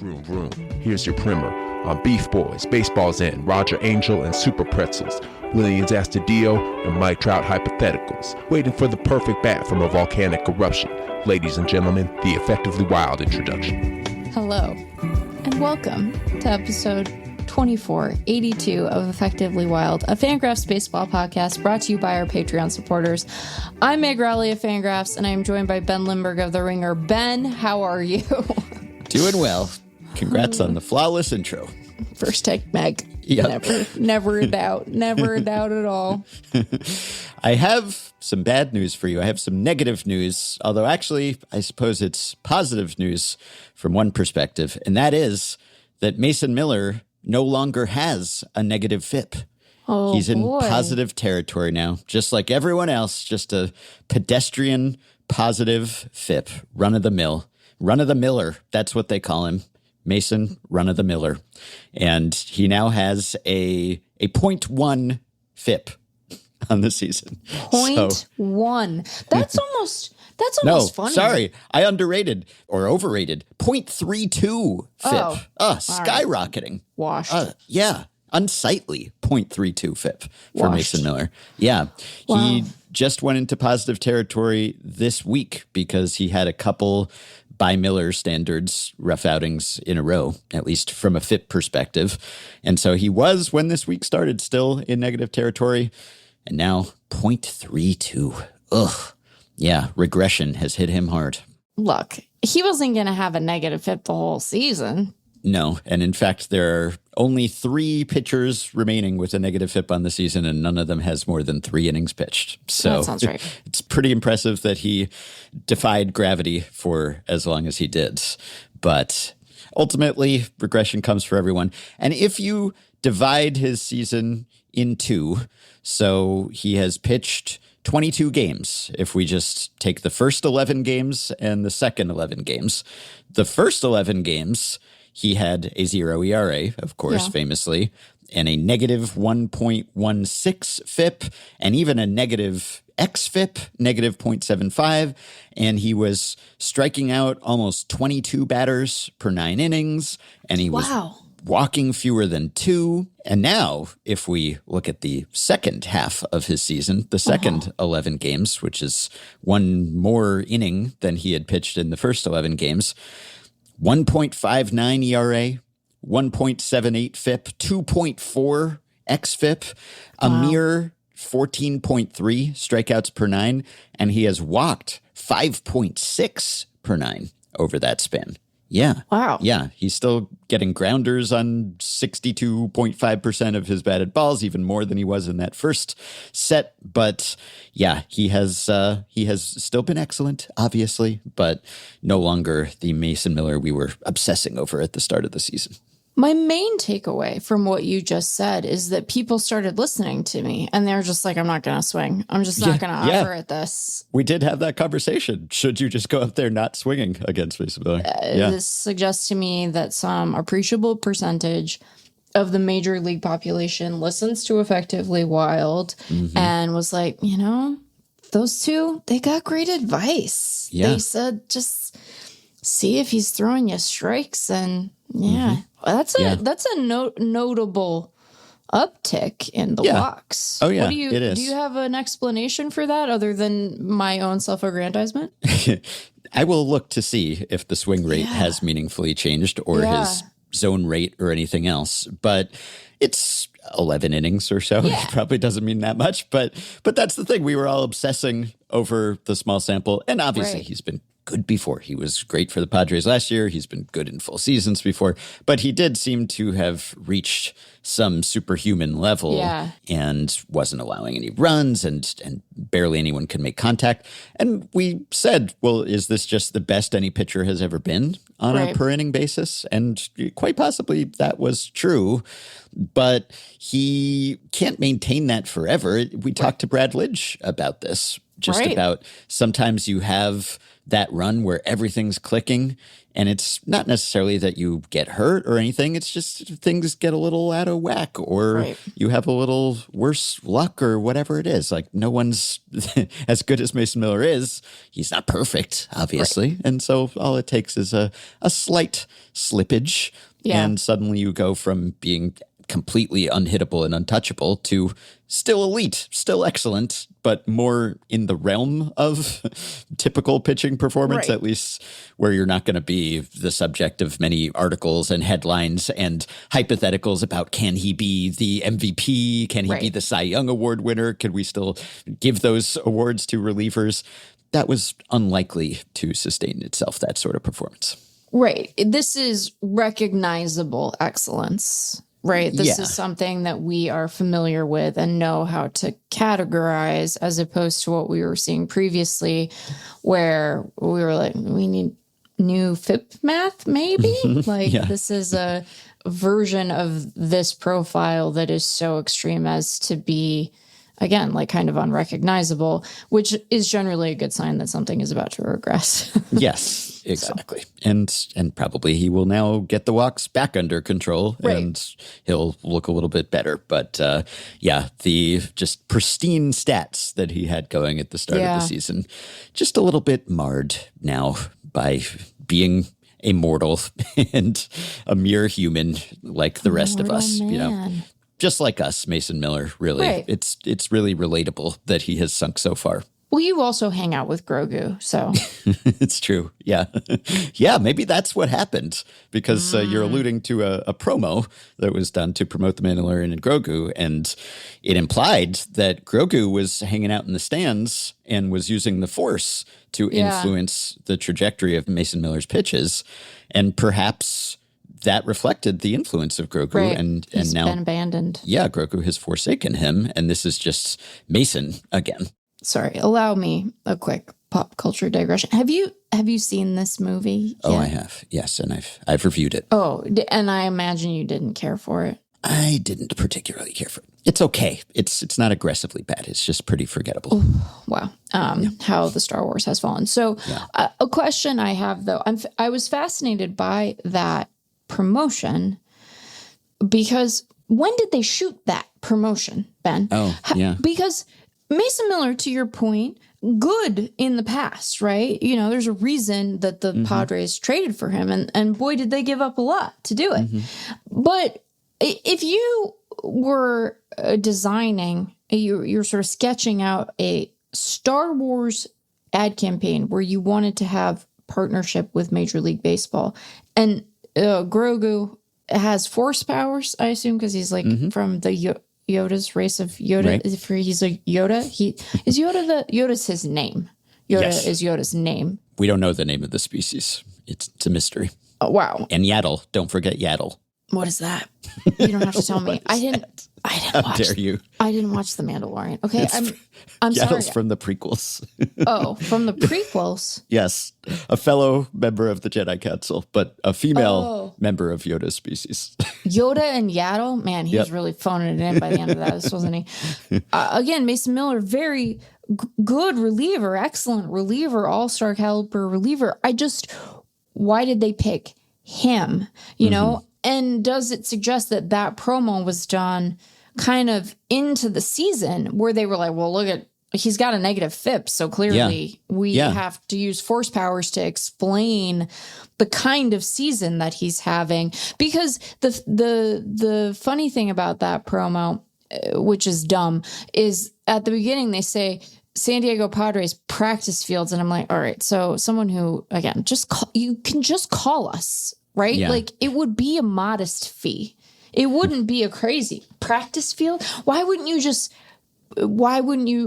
Vroom, vroom. Here's your primer on Beef Boys, Baseball's End, Roger Angel, and Super Pretzels, Lillian's Astudillo, and Mike Trout hypotheticals, waiting for the perfect bat from a volcanic eruption. Ladies and gentlemen, the Effectively Wild introduction. Hello, and welcome to episode 2482 of Effectively Wild, a FanGraphs baseball podcast brought to you by our Patreon supporters. I'm Meg Rowley of FanGraphs, and I am joined by Ben Lindbergh of The Ringer. Ben, how are you? Doing well. Congrats on the flawless intro. First take, Meg. Yep. Never a doubt. Never a doubt at all. I have some bad news for you. I have some negative news, although actually I suppose it's positive news from one perspective, and that is that Mason Miller no longer has a negative FIP. Oh, he's in boy. positive territory now, just like everyone else, just a pedestrian positive FIP, run-of-the-mill. Run-of-the-miller, that's what they call him. Mason Run-of-the-Miller. And he now has a 0.1 FIP on the season. 0.1. That's almost funny. Sorry. I underrated or overrated. 0.32 FIP. Skyrocketing. Washed. Yeah. Unsightly 0.32 FIP for Washed. Mason Miller. Yeah. Wow. He just went into positive territory this week because he had a couple by Miller standards rough outings in a row, at least from a FIP perspective. And so he was, when this week started, still in negative territory. And now 0.32. Ugh. Yeah, regression has hit him hard. Look, he wasn't going to have a negative FIP the whole season. No, and in fact, there are only 3 pitchers remaining with a negative FIP on the season, and none of them has more than 3 innings pitched. So that sounds right. It's pretty impressive that he defied gravity for as long as he did. But ultimately, regression comes for everyone. And if you divide his season in 2, so he has pitched 22 games, if we just take the first 11 games and the second 11 games. The first 11 games, he had a 0 ERA, of course, famously, and a negative 1.16 FIP, and even a negative xFIP, negative 0.75, and he was striking out almost 22 batters per 9 innings, and he was walking fewer than 2. And now, if we look at the second half of his season, the second 11 games, which is one more inning than he had pitched in the first 11 games, 1.59 ERA, 1.78 FIP, 2.4 xFIP, a mere 14.3 strikeouts per 9, and he has walked 5.6 per 9 over that span. Yeah. Wow. Yeah. He's still getting grounders on 62.5% of his batted balls, even more than he was in that first set. But yeah, he has still been excellent, obviously, but no longer the Mason Miller we were obsessing over at the start of the season. My main takeaway from what you just said is that people started listening to me and they're just like, I'm not going to swing. I'm just not going to offer at this. We did have that conversation. Should you just go up there not swinging against Mason Miller? This suggests to me that some appreciable percentage of the major league population listens to Effectively Wild and was like, those two, they got great advice. Yeah. They said, just see if he's throwing you strikes and that's a notable uptick in the walks. Oh, yeah, it is. Do you have an explanation for that other than my own self-aggrandizement? I will look to see if the swing rate has meaningfully changed or his zone rate or anything else. But it's 11 innings or so. It probably doesn't mean that much. But that's the thing. We were all obsessing over the small sample. And obviously he's been good before. He was great for the Padres last year. He's been good in full seasons before. But he did seem to have reached some superhuman level and wasn't allowing any runs and barely anyone could make contact. And we said, well, is this just the best any pitcher has ever been on a per inning basis? And quite possibly that was true. But he can't maintain that forever. We talked to Brad Lidge about this. just Right. about sometimes you have that run where everything's clicking, and it's not necessarily that you get hurt or anything. It's just things get a little out of whack, or Right. you have a little worse luck or whatever it is. Like, no one's as good as Mason Miller is. He's not perfect, obviously. And so all it takes is a slight slippage. Yeah. And suddenly you go from being completely unhittable and untouchable to still elite, still excellent, but more in the realm of typical pitching performance, Right. at least where you're not going to be the subject of many articles and headlines and hypotheticals about, can he be the MVP? Can he be Right. the Cy Young Award winner? Could we still give those awards to relievers? That was unlikely to sustain itself, that sort of performance. Right. This is recognizable excellence, right? This Yeah. is something that we are familiar with and know how to categorize, as opposed to what we were seeing previously, where we were like, we need new FIP math, maybe? Like, Yeah. this is a version of this profile that is so extreme as to be, again, like kind of unrecognizable, which is generally a good sign that something is about to regress. Yes, exactly. And probably he will now get the walks back under control, Right. and he'll look a little bit better. But yeah, the just pristine stats that he had going at the start Yeah. of the season, just a little bit marred now by being a mortal and a mere human like the rest of us, you know. Man. Just like us, Mason Miller, really. Right. It's really relatable that he has sunk so far. Well, you also hang out with Grogu, so It's true. Yeah. Yeah, maybe that's what happened, because you're alluding to a promo that was done to promote The Mandalorian and Grogu, and it implied that Grogu was hanging out in the stands and was using the Force to Yeah. influence the trajectory of Mason Miller's pitches, and perhaps that reflected the influence of Grogu, right. and He's now, been abandoned. yeah, Grogu has forsaken him, and this is just Mason again. Sorry, allow me a quick pop culture digression. Have you seen this movie? Oh, yet? I have. Yes, and I've reviewed it. Oh, and I imagine you didn't care for it. I didn't particularly care for it. It's okay. It's not aggressively bad. It's just pretty forgettable. Wow, how the Star Wars has fallen. So, a question I have though, I was fascinated by that promotion, because when did they shoot that promotion, Ben? Oh, yeah. Because Mason Miller, to your point, good in the past, right? You know, there's a reason that the Padres traded for him, and boy, did they give up a lot to do it. But if you were designing, you're sort of sketching out a Star Wars ad campaign where you wanted to have partnership with Major League Baseball, and Grogu has force powers, I assume, because he's like from the Yoda's race of Yoda. Right. If he's a Yoda, Yoda's his name. Yoda Yes. is Yoda's name. We don't know the name of the species. It's a mystery. Oh, wow. And Yaddle. Don't forget Yaddle. What is that? You don't have to tell me. I didn't How watch. dare you? I didn't watch The Mandalorian. Okay, I'm sorry. Yaddle's from the prequels. Oh, from the prequels. Yes. A fellow member of the Jedi Council, but a female Oh. member of Yoda's species. Yoda and Yaddle, man, he was Yep. really phoning it in by the end of that, wasn't he? Again, Mason Miller, very good reliever, excellent reliever, all-star caliber reliever. Why did they pick him? You know, and does it suggest that that promo was done kind of into the season where they were like, well, look at, he's got a negative FIP, so clearly we have to use force powers to explain the kind of season that he's having. Because the funny thing about that promo, which is dumb, is at the beginning they say San Diego Padres practice fields, and I'm like, all right, so someone who, again, you can just call us, right? Yeah. Like, it would be a modest fee. It wouldn't be a crazy practice field. Why wouldn't you,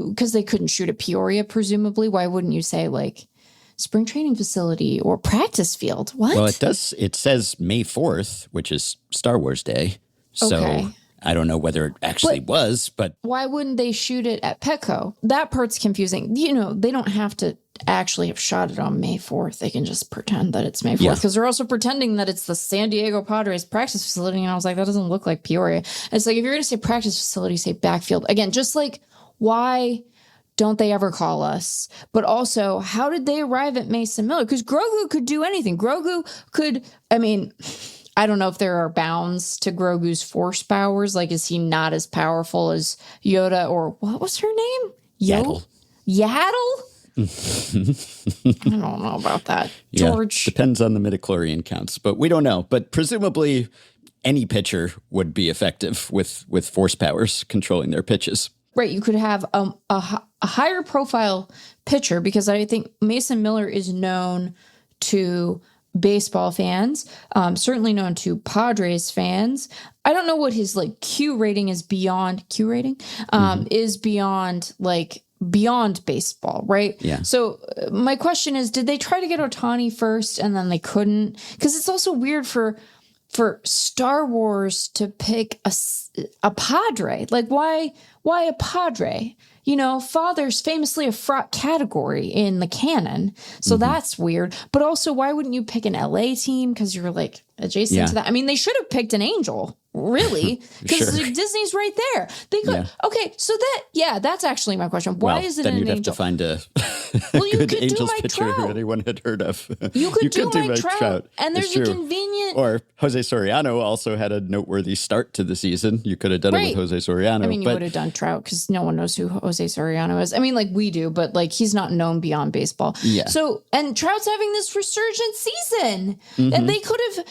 because they couldn't shoot at Peoria, presumably, why wouldn't you say like spring training facility or practice field? What? Well, it says May 4th, which is Star Wars Day. So Okay. I don't know whether it actually was, but Why wouldn't they shoot it at Petco? That part's confusing. You know, they don't have to actually have shot it on May 4th. They can just pretend that it's May 4th, Yeah. because they're also pretending that it's the San Diego Padres practice facility. And I was like, that doesn't look like Peoria. It's like, if you're going to say practice facility, say backfield. Again, just like, why don't they ever call us? But also, how did they arrive at Mason Miller? Because Grogu could do anything. Grogu could, I mean, I don't know if there are bounds to Grogu's force powers. Like, is he not as powerful as Yoda, or what was her name? Yaddle. Yaddle? I don't know about that. George. Yeah, depends on the midichlorian counts, but we don't know. But presumably any pitcher would be effective with force powers controlling their pitches. Right. You could have a higher profile pitcher, because I think Mason Miller is known to baseball fans, certainly known to Padres fans. I don't know what his like Q rating is beyond Q rating, is beyond like beyond baseball, right? Yeah. So my question is, did they try to get Ohtani first and then they couldn't? Because it's also weird for Star Wars to pick a Padre. Like, why a Padre? You know, father's famously a fraught category in the canon. So that's weird. But also, why wouldn't you pick an LA team? Because you're like adjacent to that. I mean, they should have picked an Angel, really, because Disney's right there. They could. Yeah. Okay, so that's actually my question. Why is it an Angel? Then you'd have to find a you good could Angels do Mike pitcher Trout. who anyone had heard of. You could do Mike Trout. And there's a convenient... Or Jose Soriano also had a noteworthy start to the season. You could have done it with Jose Soriano. I mean, you would have done Trout because no one knows who Jose Soriano is. I mean, like we do, but like he's not known beyond baseball. Yeah. So, and Trout's having this resurgent season. And they could have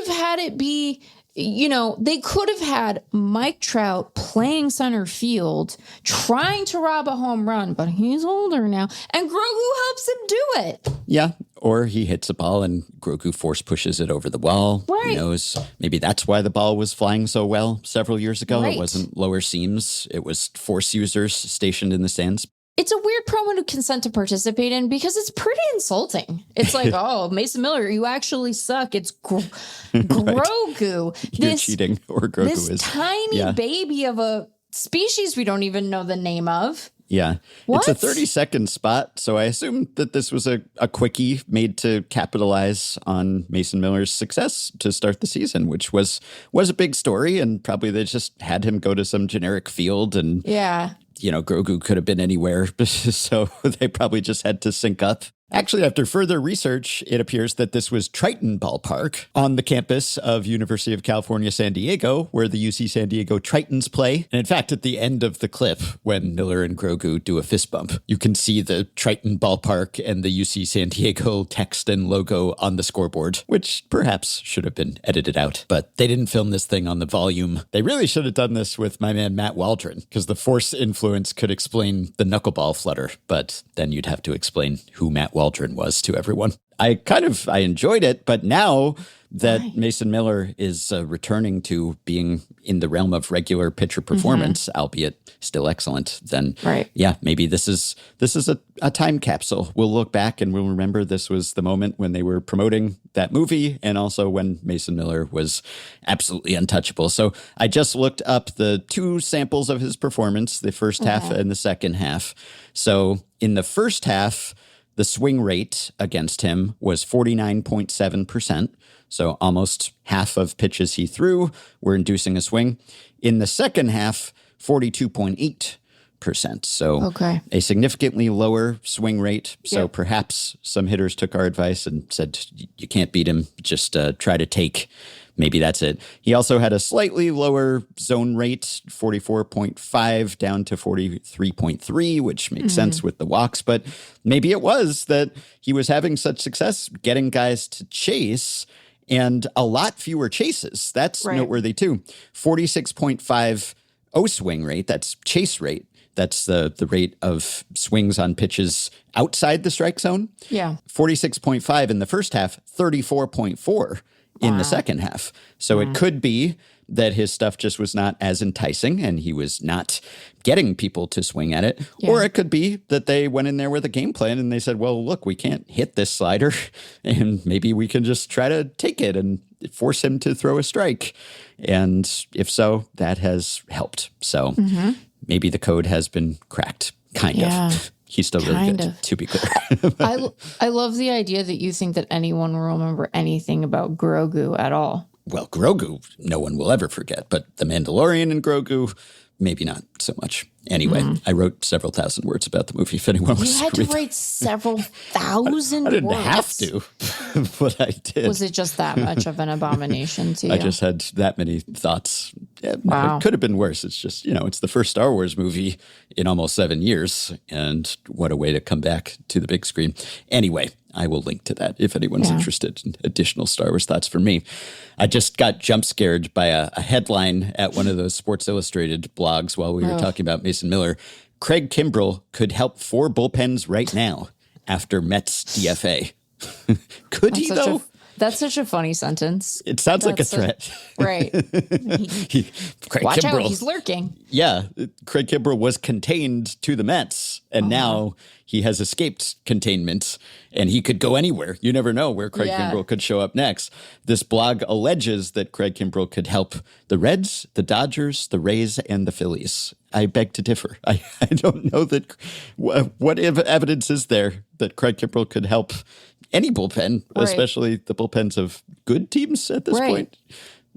had it be... You know, they could have had Mike Trout playing center field, trying to rob a home run, but he's older now, and Grogu helps him do it. Yeah, or he hits a ball and Grogu force pushes it over the wall. Right. Who knows? Maybe that's why the ball was flying so well several years ago. Right. It wasn't lower seams. It was force users stationed in the stands. It's a weird promo to consent to participate in because it's pretty insulting. It's like, oh, Mason Miller, you actually suck. It's Grogu. You're cheating, or Grogu this is. Tiny baby of a species we don't even know the name of. Yeah. What? It's a 30-second spot, so I assume that this was a quickie made to capitalize on Mason Miller's success to start the season, which was a big story, and probably they just had him go to some generic field and... Yeah. You know, Grogu could have been anywhere, so they probably just had to sync up. Actually, after further research, it appears that this was Triton Ballpark on the campus of University of California, San Diego, where the UC San Diego Tritons play. And in fact, at the end of the clip, when Miller and Grogu do a fist bump, you can see the Triton Ballpark and the UC San Diego text and logo on the scoreboard, which perhaps should have been edited out. But they didn't film this thing on the volume. They really should have done this with my man Matt Waldron, because the force influence could explain the knuckleball flutter, but then you'd have to explain who Matt Waldron was to everyone. I enjoyed it, but now that Mason Miller is returning to being in the realm of regular pitcher performance, albeit still excellent, then maybe this is a time capsule. We'll look back and we'll remember this was the moment when they were promoting that movie, and also when Mason Miller was absolutely untouchable. So I just looked up the two samples of his performance, the first half and the second half. So in the first half, the swing rate against him was 49.7%. So almost half of pitches he threw were inducing a swing. In the second half, 42.8%. So a significantly lower swing rate. So perhaps some hitters took our advice and said, you can't beat him. Just try to take. Maybe that's it. He also had a slightly lower zone rate, 44.5 down to 43.3, which makes sense with the walks. But maybe it was that he was having such success getting guys to chase and a lot fewer chases. That's noteworthy too. 46.5 O-swing rate, that's chase rate. That's the rate of swings on pitches outside the strike zone. Yeah. 46.5 in the first half, 34.4 in the second half. So it could be that his stuff just was not as enticing and he was not getting people to swing at it. Yeah. Or it could be that they went in there with a game plan and they said, well, look, we can't hit this slider and maybe we can just try to take it and force him to throw a strike. And if so, that has helped. So maybe the code has been cracked, kind of. He's still really good, to be clear. I love the idea that you think that anyone will remember anything about Grogu at all. Well, Grogu, no one will ever forget. But The Mandalorian and Grogu, maybe not so much. Anyway, I wrote several thousand words about the movie if anyone wants You had to read write several thousand I didn't words. have to, but I did. Was it just that much of an abomination to you? I just had that many thoughts. Yeah, Wow. It could have been worse. It's just, it's the first Star Wars movie in almost 7 years. And what a way to come back to the big screen. Anyway, I will link to that if anyone's interested in additional Star Wars thoughts from me. I just got jump scared by a headline at one of those Sports Illustrated blogs while we were talking about Mason Miller. Craig Kimbrell could help 4 bullpens right now after Mets DFA. Could he, though? That's such a funny sentence. It sounds like a threat. Right. Craig Watch Kimbrell. out, he's lurking. Yeah, Craig Kimbrell was contained to the Mets, and now he has escaped containment, and he could go anywhere. You never know where Craig Kimbrell could show up next. This blog alleges that Craig Kimbrell could help the Reds, the Dodgers, the Rays, and the Phillies. I beg to differ. I don't know that what evidence is there that Craig Kimbrell could help any bullpen, especially the bullpens of good teams at this point.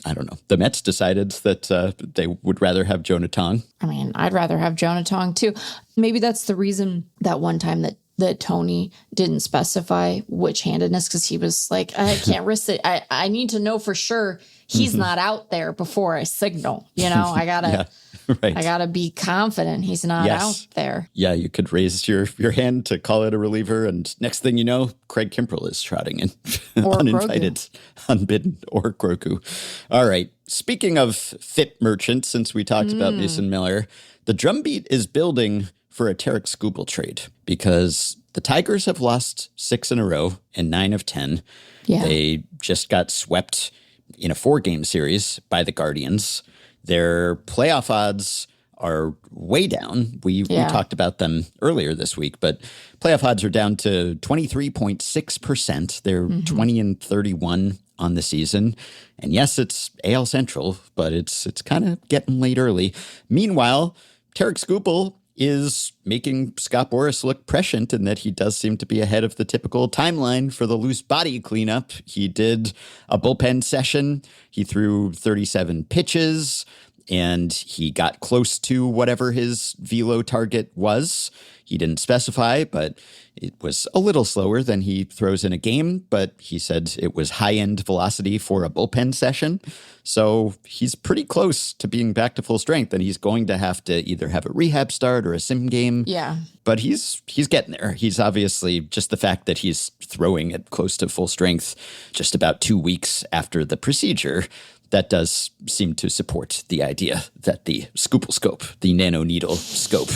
I don't know. The Mets decided that they would rather have Jonah Tong. I mean, I'd rather have Jonah Tong too. Maybe that's the reason that one time that Tony didn't specify which handedness, because he was like, I can't risk it. I need to know for sure he's not out there before I signal. I gotta I gotta be confident he's not out there. Yeah, you could raise your hand to call it a reliever, and next thing you know, Craig Kimbrell is trotting in. Or uninvited, unbidden, or Grogu. All right. Speaking of fit merchants, since we talked about Mason Miller, the drumbeat is building for a Tarek Skubal trade because the Tigers have lost 6 in a row and 9 of 10. Yeah. They just got swept in a 4-game series by the Guardians. Their playoff odds are way down. We talked about them earlier this week, but playoff odds are down to 23.6%. They're 20 and 31 on the season. And yes, it's AL Central, but it's kind of getting late early. Meanwhile, Tarek Skubal is making Scott Boras look prescient in that he does seem to be ahead of the typical timeline for the loose body cleanup. He did a bullpen session. He threw 37 pitches, and he got close to whatever his velo target was. He didn't specify, but it was a little slower than he throws in a game, but he said it was high-end velocity for a bullpen session. So he's pretty close to being back to full strength, and he's going to have to either have a rehab start or a sim game. Yeah. But he's getting there. He's obviously, just the fact that he's throwing at close to full strength just about 2 weeks after the procedure, that does seem to support the idea that the Skubal scope, the nano needle scope,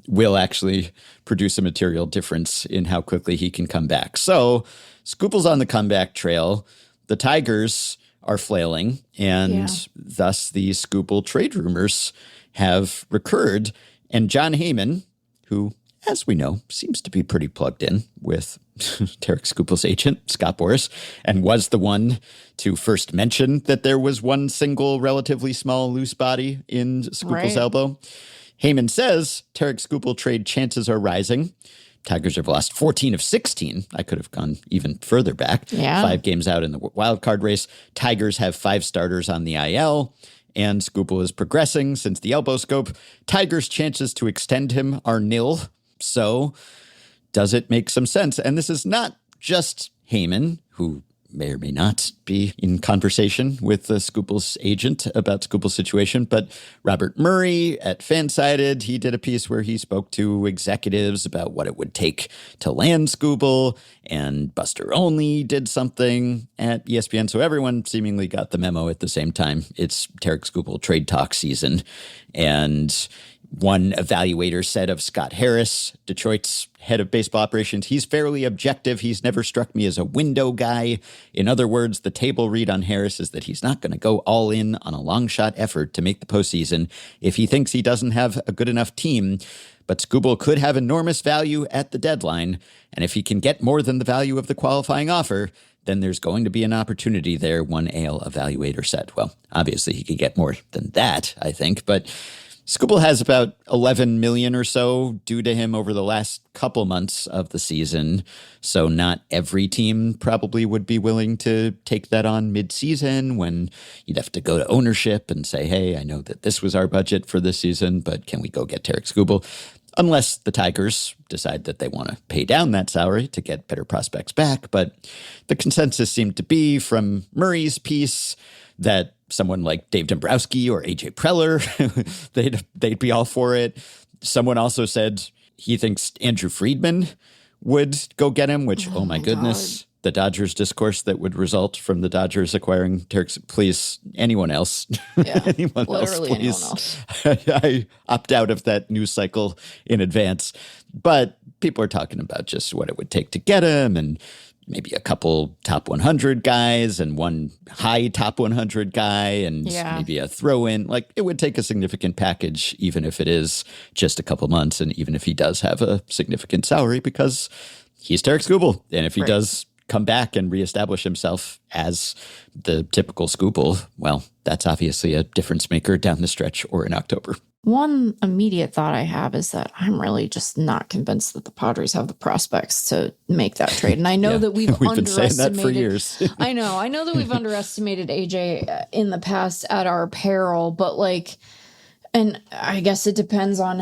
will actually produce a material difference in how quickly he can come back. So Skubal's on the comeback trail. The Tigers are flailing, and thus the Skubal trade rumors have recurred. And John Heyman, who, as we know, seems to be pretty plugged in with Tarek Skubal's agent, Scott Boras, and was the one to first mention that there was one single relatively small loose body in Skubal's elbow. Heyman says Tarek Skubal trade chances are rising. Tigers have lost 14 of 16. I could have gone even further back. 5 games out in the wild card race. Tigers have 5 starters on the IL, and Skubal is progressing since the elbow scope. Tigers' chances to extend him are nil. So does it make some sense? And this is not just Heyman, who may or may not be in conversation with Skubal's agent about Skubal's situation, but Robert Murray at Fansided, he did a piece where he spoke to executives about what it would take to land Skubal, and Buster Olney did something at ESPN, so everyone seemingly got the memo at the same time. It's Tarek Skubal trade talk season, and one evaluator said of Scott Harris, Detroit's head of baseball operations, he's fairly objective. He's never struck me as a window guy. In other words, the table read on Harris is that he's not going to go all in on a long shot effort to make the postseason if he thinks he doesn't have a good enough team. But Skubal could have enormous value at the deadline. And if he can get more than the value of the qualifying offer, then there's going to be an opportunity there, one AL evaluator said. Well, obviously he could get more than that, I think, but Skubal has about 11 million or so due to him over the last couple months of the season. So not every team probably would be willing to take that on mid-season when you'd have to go to ownership and say, hey, I know that this was our budget for this season, but can we go get Tarek Skubal? Unless the Tigers decide that they want to pay down that salary to get better prospects back. But the consensus seemed to be from Murray's piece that someone like Dave Dombrowski or AJ Preller, they'd be all for it. Someone also said he thinks Andrew Friedman would go get him, which, oh my goodness, the Dodgers discourse that would result from the Dodgers acquiring Tarek. Please, anyone else. Yeah, anyone else, please. Anyone else. I opt out of that news cycle in advance. But people are talking about just what it would take to get him and maybe a couple top 100 guys and one high top 100 guy and maybe a throw in. Like, it would take a significant package, even if it is just a couple months and even if he does have a significant salary, because he's Tarek Skubal. And if he does come back and reestablish himself as the typical Skubal, well, that's obviously a difference maker down the stretch or in October. One immediate thought I have is that I'm really just not convinced that the Padres have the prospects to make that trade. And I know that we've been saying that for years. I know that we've underestimated AJ in the past at our peril, but and I guess it depends on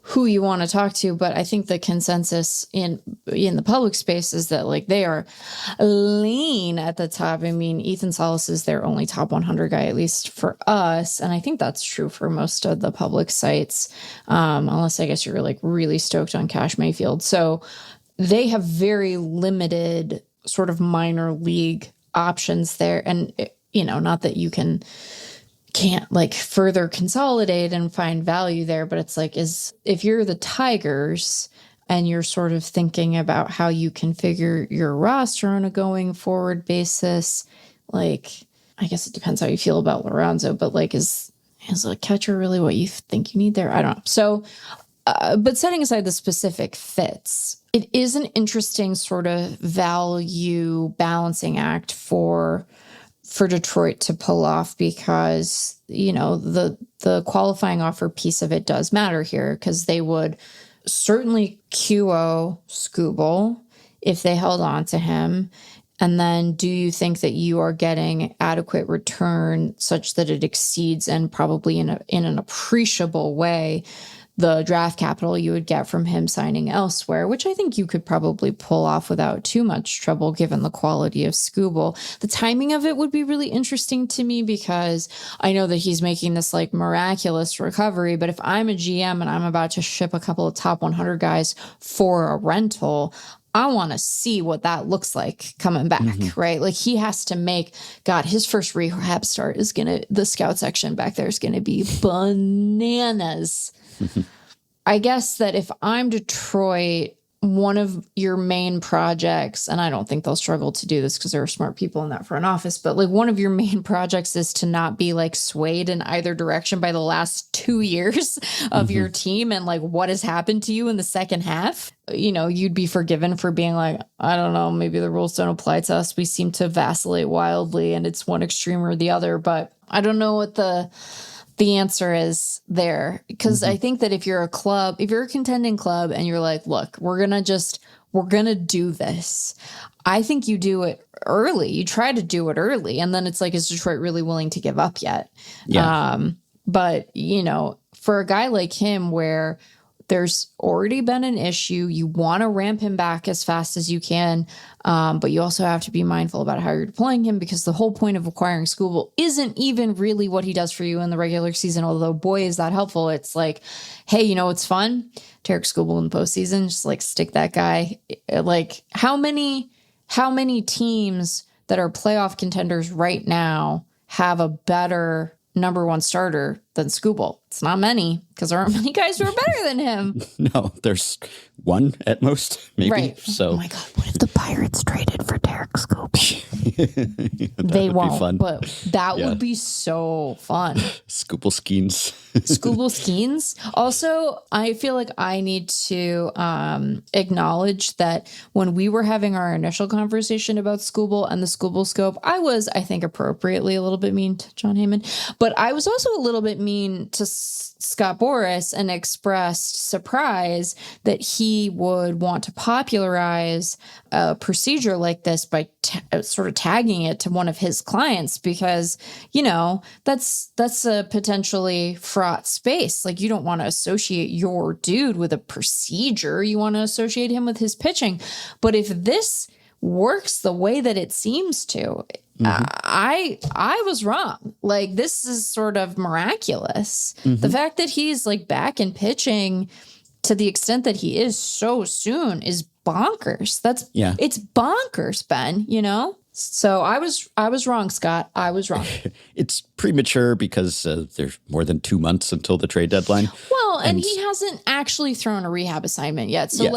who you want to talk to, but I think the consensus in the public space is that they are lean at the top. I mean, Ethan Salas is their only top 100 guy, at least for us. And I think that's true for most of the public sites, unless I guess you're really stoked on Cash Mayfield. So they have very limited sort of minor league options there. And, not that you can't further consolidate and find value there, but it's if you're the Tigers and you're sort of thinking about how you configure your roster on a going forward basis, I guess it depends how you feel about Lorenzo, but is a catcher really what you think you need there? I don't know. So, but setting aside the specific fits, it is an interesting sort of value balancing act for Detroit to pull off, because, the qualifying offer piece of it does matter here, because they would certainly QO Skubal if they held on to him. And then do you think that you are getting adequate return such that it exceeds, and probably in an appreciable way, the draft capital you would get from him signing elsewhere, which I think you could probably pull off without too much trouble given the quality of Skubal. The timing of it would be really interesting to me, because I know that he's making this miraculous recovery, but if I'm a GM and I'm about to ship a couple of top 100 guys for a rental, I want to see what that looks like coming back, right? He has to his first rehab start is the scout section back there is going to be bananas. I guess that if I'm Detroit, one of your main projects, and I don't think they'll struggle to do this because there are smart people in that front office, but one of your main projects is to not be swayed in either direction by the last 2 years of your team and what has happened to you in the second half. You'd be forgiven for being I don't know, maybe the rules don't apply to us. We seem to vacillate wildly and it's one extreme or the other, but I don't know what the answer is there, because I think that if you're a contending club and you're look, we're going to do this. I think you do it early. You try to do it early. And then it's is Detroit really willing to give up yet? Yeah. But for a guy like him, where there's already been an issue, you want to ramp him back as fast as you can. But you also have to be mindful about how you're deploying him, because the whole point of acquiring Skubal isn't even really what he does for you in the regular season. Although, boy, is that helpful. It's hey, it's fun? Tarek Skubal in the postseason, just stick that guy. How many teams that are playoff contenders right now have a better number one starter than Skubal? It's not many, because there aren't many guys who are better than him. No, there's one at most, maybe. Right. So, oh my God, what if the Pirates traded for Derek Scooby. They won't, be fun. but that would be so fun. Scoople Skeens. Scooble Skeens. Also, I feel like I need to acknowledge that when we were having our initial conversation about Scooble and the Scooble Scope, I was, I think, appropriately a little bit mean to John Heyman, but I was also a little bit mean to Scott Boras and expressed surprise that he would want to popularize a procedure like this by sort of tagging it to one of his clients, because, you know, that's a potentially fraught space. Like, you don't want to associate your dude with a procedure. You want to associate him with his pitching. But if this works the way that it seems to, I was wrong. Like, this is sort of miraculous. The fact that he's like back in pitching to the extent that he is so soon is bonkers. It's bonkers, Ben, you know? So I was wrong, Scott. I was wrong. It's premature because there's more than 2 months until the trade deadline. Well, and he hasn't actually thrown a rehab assignment yet. So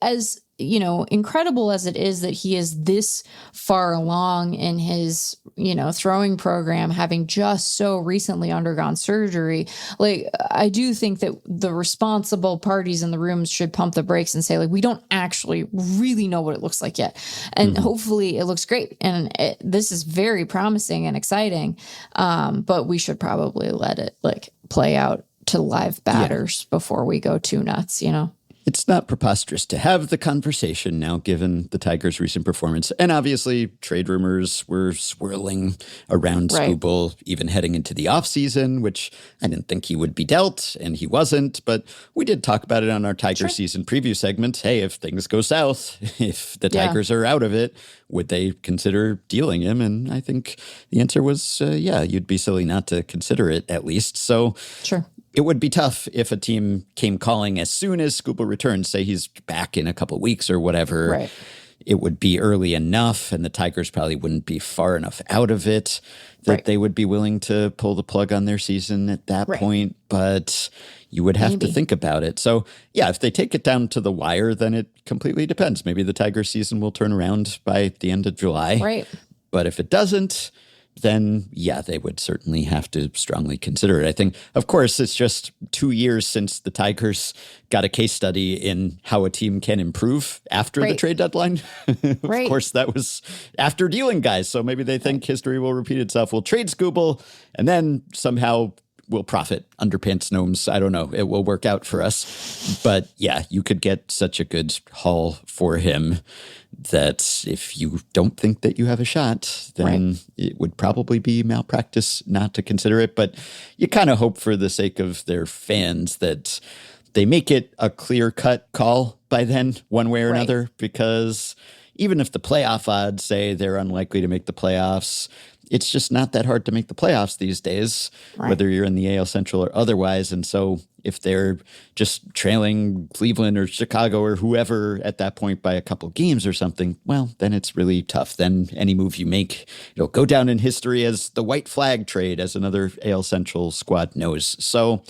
as you know, incredible as it is that he is this far along in his, you know, throwing program, having just so recently undergone surgery, like, I do think that the responsible parties in the rooms should pump the brakes and say, like, we don't actually really know what it looks like yet. And hopefully it looks great. And this is very promising and exciting. But we should probably let it like play out to live batters before we go too nuts, you know? It's not preposterous to have the conversation now, given the Tigers' recent performance. And obviously, trade rumors were swirling around Scooble, even heading into the offseason, which I didn't think he would be dealt, and he wasn't. But we did talk about it on our Tiger season preview segment. Hey, if things go south, if the Tigers are out of it, would they consider dealing him? And I think the answer was, you'd be silly not to consider it, at least. So it would be tough if a team came calling as soon as Scooble returns, say he's back in a couple of weeks or whatever. Right. It would be early enough, and the Tigers probably wouldn't be far enough out of it that they would be willing to pull the plug on their season at that point. But you would have to think about it. So, yeah, if they take it down to the wire, then it completely depends. Maybe the Tigers season will turn around by the end of July. Right. But if it doesn't, then, they would certainly have to strongly consider it. I think, of course, it's just 2 years since the Tigers got a case study in how a team can improve after the trade deadline. Of course, that was after dealing guys. So maybe they think history will repeat itself. We'll trade Scooble, and then somehow we'll profit. Underpants gnomes, I don't know. It will work out for us. But, you could get such a good haul for him that if you don't think that you have a shot, then it would probably be malpractice not to consider it. But you kind of hope for the sake of their fans that they make it a clear-cut call by then, one way or another, because even if the playoff odds say they're unlikely to make the playoffs, it's just not that hard to make the playoffs these days, whether you're in the AL Central or otherwise. And so if they're just trailing Cleveland or Chicago or whoever at that point by a couple games or something, well, then it's really tough. Then any move you make, it'll go down in history as the white flag trade, as another AL Central squad knows. So,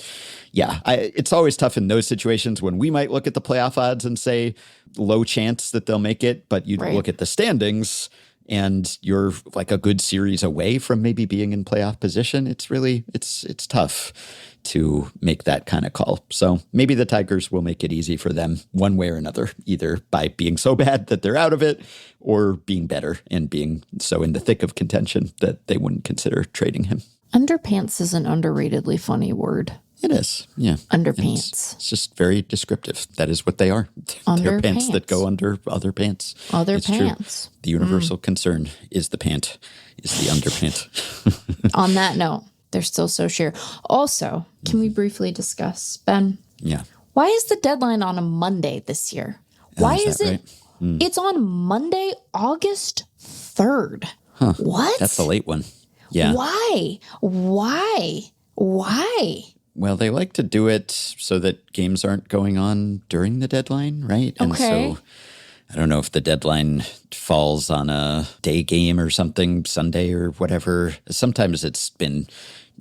it's always tough in those situations when we might look at the playoff odds and say low chance that they'll make it, but you look at the standings and you're like a good series away from maybe being in playoff position. It's really, it's tough to make that kind of call. So maybe the Tigers will make it easy for them one way or another, either by being so bad that they're out of it or being better and being so in the thick of contention that they wouldn't consider trading him. Underpants is an underratedly funny word. It is, yeah. Underpants. It's just very descriptive. That is what they are. They're pants that go under other pants. Other it's pants. True. The universal concern is the pant, is the underpant. On that note, they're still so sheer. Also, can we briefly discuss, Ben? Yeah. Why is the deadline on a Monday this year? Why is it? Right? It's on Monday, August 3rd. Huh. What? That's a late one. Yeah. Why? Well, they like to do it so that games aren't going on during the deadline, right? And so I don't know if the deadline falls on a day game or something, Sunday or whatever. Sometimes it's been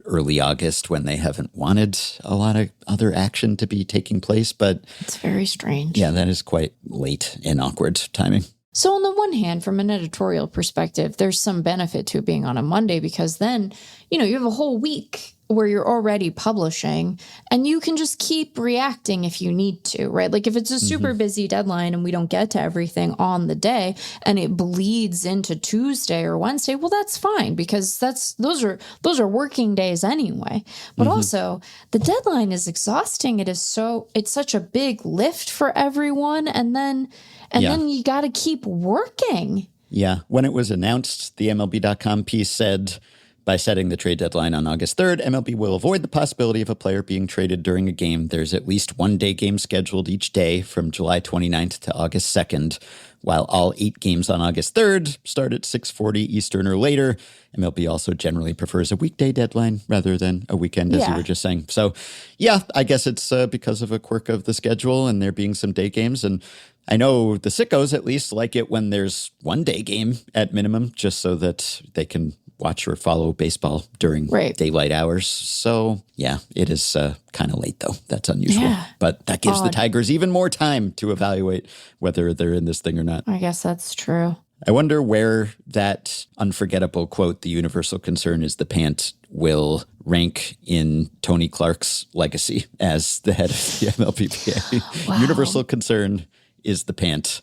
early August when they haven't wanted a lot of other action to be taking place, but it's very strange. Yeah, that is quite late and awkward timing. So on the one hand, from an editorial perspective, there's some benefit to it being on a Monday because then, you know, you have a whole week where you're already publishing and you can just keep reacting if you need to, right? Like if it's a super busy deadline and we don't get to everything on the day and it bleeds into Tuesday or Wednesday, well, that's fine because those are working days anyway. But also the deadline is exhausting. It's such a big lift for everyone. And then you got to keep working. Yeah. When it was announced, the MLB.com piece said, by setting the trade deadline on August 3rd, MLB will avoid the possibility of a player being traded during a game. There's at least one day game scheduled each day from July 29th to August 2nd, while all 8 games on August 3rd start at 6:40 Eastern or later. MLB also generally prefers a weekday deadline rather than a weekend, as you were just saying. So, yeah, I guess it's because of a quirk of the schedule and there being some day games. And I know the sickos at least like it when there's one day game at minimum, just so that they can watch or follow baseball during daylight hours. So, yeah, it is kind of late, though. That's unusual. Yeah. But that gives the Tigers even more time to evaluate whether they're in this thing or not. I guess that's true. I wonder where that unforgettable quote, "The universal concern is the pant," will rank in Tony Clark's legacy as the head of the MLBPA. Wow. Universal concern is the pant.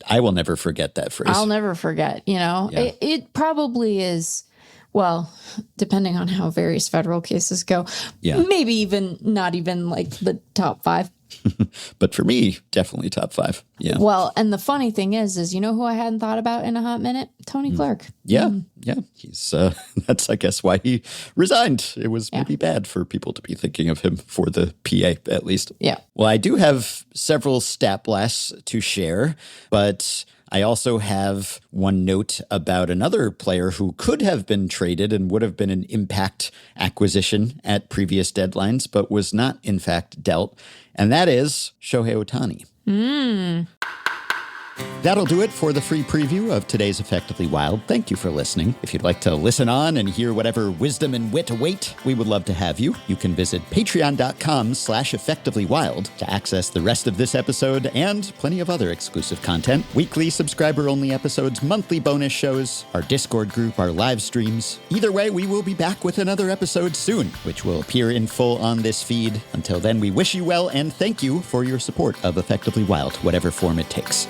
I will never forget that phrase. I'll never forget, you know. Yeah. It probably is, well, depending on how various federal cases go, maybe even not even like the top 5. But for me, definitely top 5. Yeah. Well, and the funny thing is you know who I hadn't thought about in a hot minute? Tony Clark. Yeah. Yeah. He's, that's, I guess, why he resigned. It was maybe bad for people to be thinking of him for the PA, at least. Yeah. Well, I do have several stat blasts to share, but I also have one note about another player who could have been traded and would have been an impact acquisition at previous deadlines, but was not, in fact, dealt. And that is Shohei Ohtani. That'll do it for the free preview of today's Effectively Wild. Thank you for listening. If you'd like to listen on and hear whatever wisdom and wit await, we would love to have you. You can visit patreon.com/effectivelywild to access the rest of this episode and plenty of other exclusive content. Weekly subscriber-only episodes, monthly bonus shows, our Discord group, our live streams. Either way, we will be back with another episode soon, which will appear in full on this feed. Until then, we wish you well and thank you for your support of Effectively Wild, whatever form it takes.